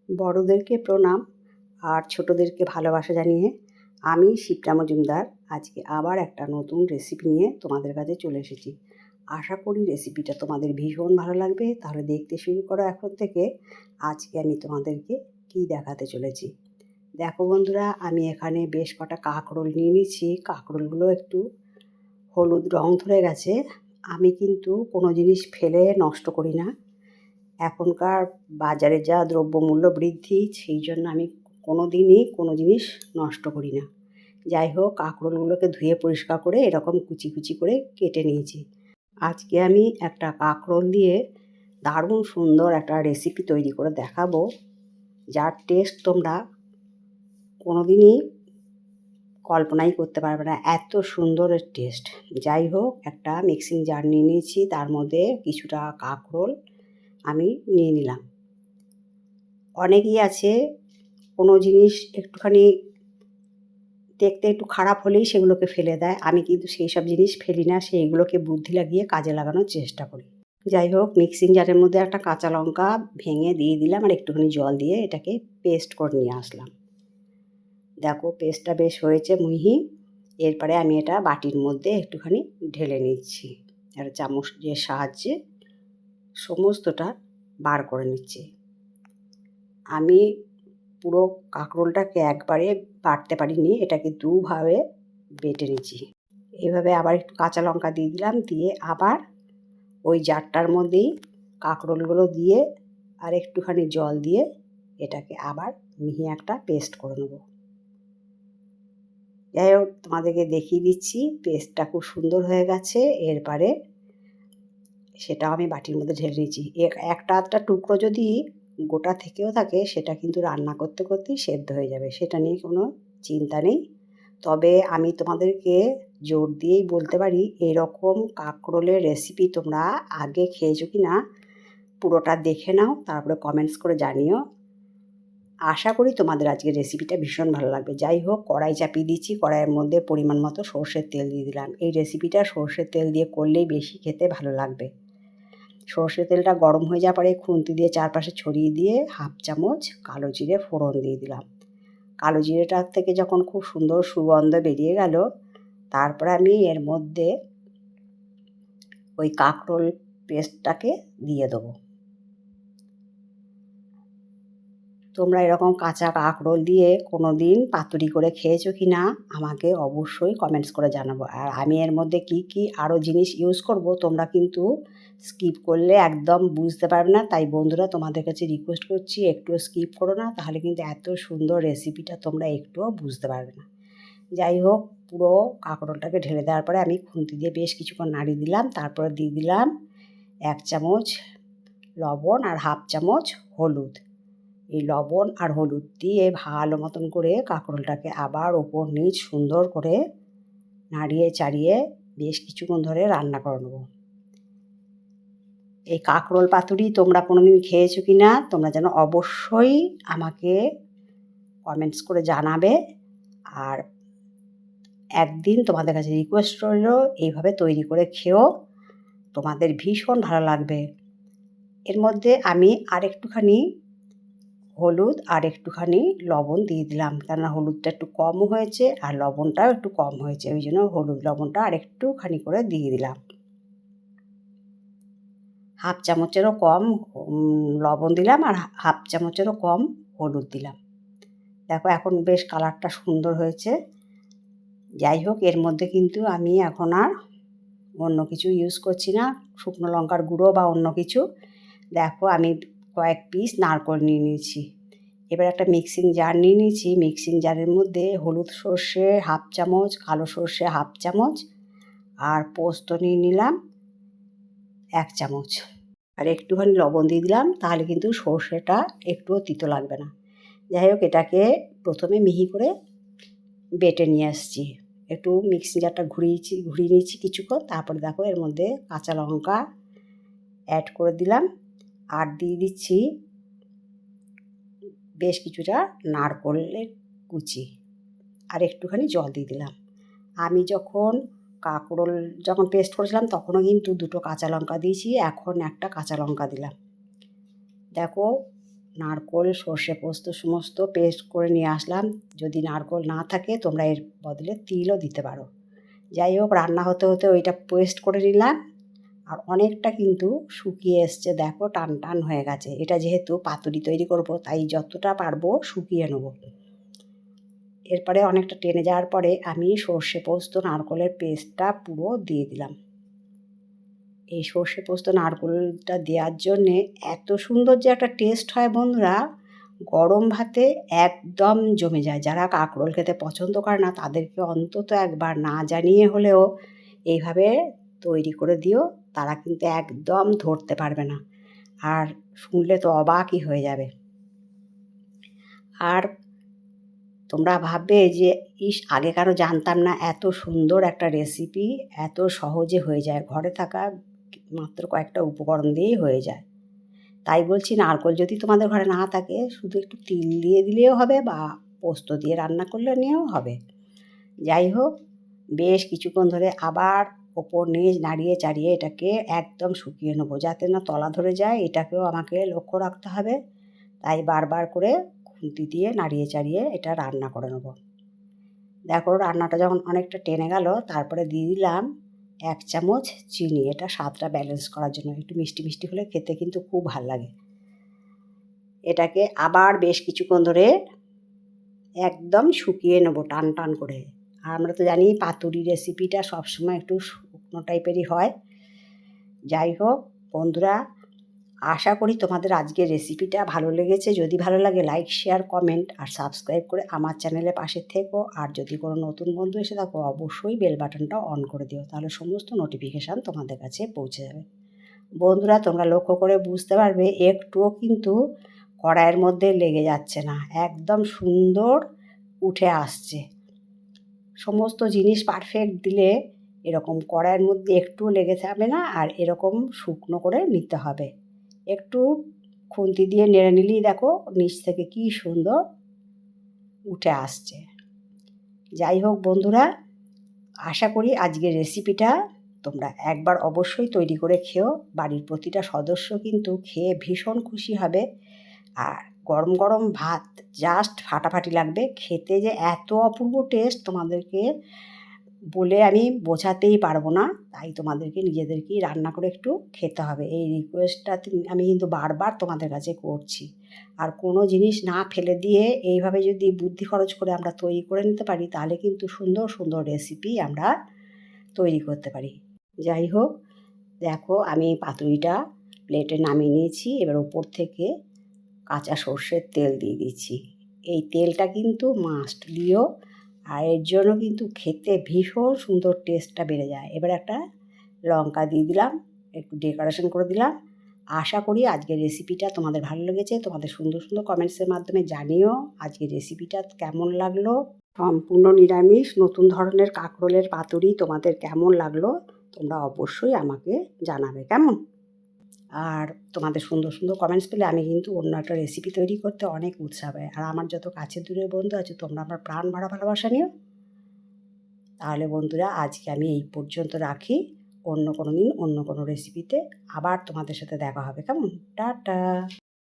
বড়োদেরকে প্রণাম আর ছোটোদেরকে ভালোবাসা জানিয়ে আমি শিপ্রা মজুমদার আজকে আবার একটা নতুন রেসিপি নিয়ে তোমাদের কাছে চলে এসেছি। আশা করি রেসিপিটা তোমাদের ভীষণ ভালো লাগবে। তাহলে দেখতে শুরু করো এখন থেকে। আজকে আমি তোমাদেরকে কী দেখাতে চলেছি দেখো বন্ধুরা, আমি এখানে বেশ কটা কাঁকরোল নিয়ে নিচ্ছি। কাঁকরোলগুলো একটু হলুদ রং ধরে গেছে। আমি কিন্তু কোনো জিনিস ফেলে নষ্ট করি না। এখনকার বাজারে যা দ্রব্যমূল্য বৃদ্ধি, সেই জন্য আমি কোনো দিনই কোনো জিনিস নষ্ট করি না। যাই হোক, কাঁকরোলগুলোকে ধুয়ে পরিষ্কার করে এরকম কুচি কুচি করে কেটে নিয়েছি। আজকে আমি একটা কাঁকরোল দিয়ে দারুণ সুন্দর একটা রেসিপি তৈরি করে দেখাবো, যার টেস্ট তোমরা কোনো দিনই কল্পনাই করতে পারবে না, এত সুন্দর টেস্ট। যাই হোক, একটা মিক্সিং জার নিয়ে নিয়েছি, তার মধ্যে কিছুটা কাঁকরোল আমি নিয়ে নিলাম। অনেকেই আছে কোনো জিনিস একটুখানি দেখতে একটু খারাপ হলেই সেগুলোকে ফেলে দেয়। আমি কিন্তু সেই সব জিনিস ফেলি না, সেইগুলোকে বুদ্ধি লাগিয়ে কাজে লাগানোর চেষ্টা করি। যাই হোক, মিক্সিং জারের মধ্যে একটা কাঁচা লঙ্কা ভেঙে দিয়ে দিলাম আর একটুখানি জল দিয়ে এটাকে পেস্ট করে নিয়ে আসলাম। দেখো, পেস্টটা বেশ হয়েছে মিহি। এরপরে আমি এটা বাটির মধ্যে একটুখানি ঢেলে নিচ্ছি। একটা চামচের সাহায্যে সমস্তটা বার করে নিচ্ছি। আমি পুরো কাঁকরোলটাকে একবারে বাটতে পারিনি, এটাকে দুভাবে বেটে নিচ্ছি। এভাবে আবার একটু কাঁচা লঙ্কা দিয়ে দিলাম, দিয়ে আবার ওই জারটার মধ্যেই কাঁকরোলগুলো দিয়ে আর একটুখানি জল দিয়ে এটাকে আবার মিহি একটা পেস্ট করে নেব। যাই হোক, তোমাদেরকে দেখিয়ে দিচ্ছি, পেস্টটা খুব সুন্দর হয়ে গেছে। এরপরে সেটাও আমি বাটির মধ্যে ঢেলে নিচ্ছি। একটা আধটা টুকরো যদি গোটা থেকেও থাকে, সেটা কিন্তু রান্না করতে করতেই সেদ্ধ হয়ে যাবে, সেটা নিয়ে কোনো চিন্তা নেই। তবে আমি তোমাদেরকে জোর দিয়েই বলতে পারি, এরকম কাঁকরোলের রেসিপি তোমরা আগে খেয়েছো কি না পুরোটা দেখে নাও, তারপরে কমেন্টস করে জানিও। আশা করি তোমাদের আজকের রেসিপিটা ভীষণ ভালো লাগবে। যাই হোক, কড়াই চাপিয়ে দিচ্ছি, কড়াইয়ের মধ্যে পরিমাণ মতো সর্ষের তেল দিয়ে দিলাম। এই রেসিপিটা সর্ষের তেল দিয়ে করলেই বেশি খেতে ভালো লাগবে। সর্ষের তেলটা গরম হয়ে যাওয়ার পরে খুন্তি দিয়ে চারপাশে ছড়িয়ে দিয়ে হাফ চামচ কালো জিরে ফোড়ন দিয়ে দিলাম। কালো জিরেটার থেকে যখন খুব সুন্দর সুগন্ধ বেরিয়ে গেল, তারপরে আমি এর মধ্যে ওই কাঁকরোল পেস্টটাকে দিয়ে দেবো। তোমরা এরকম কাঁচা কাঁকরোল দিয়ে কোনো দিন পাতুরি করে খেয়েছো কি না আমাকে অবশ্যই কমেন্টস করে জানাবো। আর আমি এর মধ্যে কি কি আরও জিনিস ইউজ করব, তোমরা কিন্তু স্কিপ করলে একদম বুঝতে পারবে না। তাই বন্ধুরা, তোমাদের কাছে রিকোয়েস্ট করছি, একটুও স্কিপ করো না, তাহলে কিন্তু এত সুন্দর রেসিপিটা তোমরা একটুও বুঝতে পারবে না। যাই হোক, পুরো কাঁকরোলটাকে ঢেলে দেওয়ার পরে আমি খুন্তি দিয়ে বেশ কিছুক্ষণ নাড়িয়ে দিলাম। তারপরে দিয়ে দিলাম 1 চামচ লবণ আর হাফ চামচ হলুদ। এই লবণ আর হলুদ দিয়ে ভালো মতন করে কাঁকরোলটাকে আবার ওপর নিচ সুন্দর করে নাড়িয়ে চাড়িয়ে বেশ কিছুক্ষণ ধরে রান্না করে নেব। এই কাঁকরোল পাতুরি তোমরা কোনো দিন খেয়েছো কি না তোমরা যেন অবশ্যই আমাকে কমেন্টস করে জানাবে। আর একদিন তোমাদের কাছে রিকোয়েস্ট রইল, এইভাবে তৈরি করে খেও, তোমাদের ভীষণ ভালো লাগবে। এর মধ্যে আমি আর একটুখানি হলুদ আর একটুখানি লবণ দিয়ে দিলাম, কেননা হলুদটা একটু কম হয়েছে আর লবণটাও একটু কম হয়েছে, ওই জন্য হলুদ লবণটা আর একটুখানি করে দিয়ে দিলাম। হাফ চামচেরও কম লবণ দিলাম আর হাফ চামচেরও কম হলুদ দিলাম। দেখো, এখন বেশ কালারটা সুন্দর হয়েছে। যাই হোক, এর মধ্যে কিন্তু আমি এখন আর অন্য কিছু ইউজ করছি না, শুকনো লঙ্কার গুঁড়ো বা অন্য কিছু। দেখো, আমি কয়েক পিস নারকেল নিয়ে নিয়েছি। এবার একটা মিক্সিং জার নিয়ে নিয়েছি। মিক্সিং জারের মধ্যে হলুদ সর্ষে হাফ চামচ, কালো সর্ষে হাফ চামচ আর পোস্ত নিয়ে নিলাম 1 চামচ, আর একটুখানি লবণ দিয়ে দিলাম, তাহলে কিন্তু সর্ষেটা একটুও তিতো লাগবে না। যাই হোক, এটাকে প্রথমে মিহি করে বেটে নিয়ে আসছি। একটু মিক্সিং জারটা ঘুরিয়ে নিয়েছি কিছুক্ষণ। তারপরে দেখো, এর মধ্যে কাঁচা লঙ্কা অ্যাড করে দিলাম আর দিয়ে দিচ্ছি বেশ কিছুটা নারকেলের কুচি আর একটুখানি জল দিয়ে দিলাম। আমি যখন কাঁকরোল পেস্ট করেছিলাম তখনও কিন্তু 2টো কাঁচা লঙ্কা দিয়েছি, এখন একটা কাঁচা লঙ্কা দিলাম। দেখো, নারকোল, সর্ষে পোস্ত সমস্ত পেস্ট করে নিয়ে আসলাম। যদি নারকোল না থাকে তোমরা এর বদলে তিলও দিতে পারো। যাই হোক, রান্না হতে হতে ওইটা পেস্ট করে নিলাম। আর অনেকটা কিন্তু শুকিয়ে এসছে, দেখো টান টান হয়ে গেছে। এটা যেহেতু পাতুরি তৈরি করব তাই যতটা পারবো শুকিয়ে নেব। এরপরে অনেকটা টেনে যাওয়ার পরে আমি সর্ষে পোস্ত নারকোলের পেস্টটা পুরো দিয়ে দিলাম। এই সর্ষে পোস্ত নারকোলটা দেওয়ার জন্যে এত সুন্দর যে একটা টেস্ট হয় বন্ধুরা, গরম ভাতে একদম জমে যায়। যারা কাঁকরোল খেতে পছন্দ করে না তাদেরকে অন্তত একবার না জানিয়ে হলেও এইভাবে তৈরি করে দিও, তারা কিন্তু একদম ধরতে পারবে না। আর শুনলে তো অবাকই হয়ে যাবে। আর তোমরা ভাববে যে ইস, আগে কারো জানতাম না এত সুন্দর একটা রেসিপি এত সহজে হয়ে যায়, ঘরে থাকা মাত্র কয়েকটা উপকরণ দিয়েই হয়ে যায়। তাই বলছি, নারকোল যদি তোমাদের ঘরে না থাকে শুধু একটু তিল দিয়ে দিলেও হবে, বা পোস্ত দিয়ে রান্না করলে নিয়েও হবে। যাই হোক, বেশ কিছুক্ষণ ধরে আবার ওপর নিচ নাড়িয়ে চাড়িয়ে এটাকে একদম শুকিয়ে নেবো, যাতে না তলা ধরে যায়। এটাকেও আমাকে লক্ষ্য রাখতে হবে। তাই বারবার করে খুন্তি দিয়ে নাড়িয়ে চাড়িয়ে এটা রান্না করে নেবো। দেখো রান্নাটা যখন অনেকটা টেনে গেল, তারপরে দিয়ে দিলাম 1 চামচ চিনি। এটা স্বাদটা ব্যালেন্স করার জন্য, একটু মিষ্টি মিষ্টি হলে খেতে কিন্তু খুব ভালো লাগে। এটাকে আবার বেশ কিছুক্ষণ ধরে একদম শুকিয়ে নেবো টান টান করে। আর আমরা তো জানি পাতুরি রেসিপিটা সবসময় একটু শুকনো টাইপেরই হয়। যাই হোক বন্ধুরা, আশা করি তোমাদের আজকের রেসিপিটা ভালো লেগেছে। যদি ভালো লাগে লাইক, শেয়ার, কমেন্ট আর সাবস্ক্রাইব করে আমার চ্যানেলের পাশে থেকো। আর যদি কোনো নতুন বন্ধু এসে থাকো অবশ্যই বেল বাটনটা অন করে দিও, তাহলে সমস্ত নোটিফিকেশান তোমাদের কাছে পৌঁছে যাবে। বন্ধুরা, তোমরা লক্ষ্য করে বুঝতে পারবে একটুও কিন্তু কড়াইয়ের মধ্যে লেগে যাচ্ছে না, একদম সুন্দর উঠে আসছে। সমস্ত জিনিস পারফেক্ট দিলে এরকম কড়াইয়ের মধ্যে একটুও লেগে যাবে না। আর এরকম শুকনো করে নিতে হবে। একটু খুন্তি দিয়ে নেড়ে নিলেই দেখো নিচ থেকে কি সুন্দর উঠে আসছে। যাই হোক বন্ধুরা, আশা করি আজকের রেসিপিটা তোমরা একবার অবশ্যই তৈরি করে খেও। বাড়ির প্রতিটা সদস্য কিন্তু খেয়ে ভীষণ খুশি হবে। আর গরম গরম ভাত জাস্ট ফাটাফাটি লাগবে খেতে, যে এত অপূর্ব টেস্ট তোমাদেরকে বলে আমি বোঝাতেই পারবো না। তাই তোমাদেরকে নিজেদেরকেই রান্না করে একটু খেতে হবে। এই রিকোয়েস্টটা আমি কিন্তু বারবার তোমাদের কাছে করছি। আর কোনো জিনিস না ফেলে দিয়ে এইভাবে যদি বুদ্ধি খরচ করে আমরা তৈরি করে নিতে পারি, তাহলে কিন্তু সুন্দর সুন্দর রেসিপি আমরা তৈরি করতে পারি। যাই হোক, দেখো আমি পাতুরিটা প্লেটে নামিয়ে নিয়েছি। এবার ওপর থেকে কাঁচা সর্ষের তেল দিয়ে দিচ্ছি। এই তেলটা কিন্তু মাস্ট দিও, আর এর জন্য কিন্তু খেতে ভীষণ সুন্দর টেস্টটা বেড়ে যায়। এবার একটা লঙ্কা দিয়ে দিলাম, একটু ডেকোরেশন করে দিলাম। আশা করি আজকের রেসিপিটা তোমাদের ভালো লেগেছে। তোমাদের সুন্দর সুন্দর কমেন্টসের মাধ্যমে জানিও আজকের রেসিপিটা কেমন লাগলো। সম্পূর্ণ নিরামিষ নতুন ধরনের কাঁকরোলের পাতুরি তোমাদের কেমন লাগলো তোমরা অবশ্যই আমাকে জানাবে, কেমন? আর তোমাদের সুন্দর সুন্দর কমেন্টস পেলে আমি কিন্তু অন্য একটা রেসিপি তৈরি করতে অনেক উৎসাহ পাই। আর আমার যত কাছের দূরের বন্ধু আছে তোমরা আমার প্রাণ ভরা ভালোবাসা নিও। তাহলে বন্ধুরা, আজকে আমি এই পর্যন্ত রাখি। অন্য কোনো দিন অন্য কোনো রেসিপিতে আবার তোমাদের সাথে দেখা হবে, কেমন? টাটা।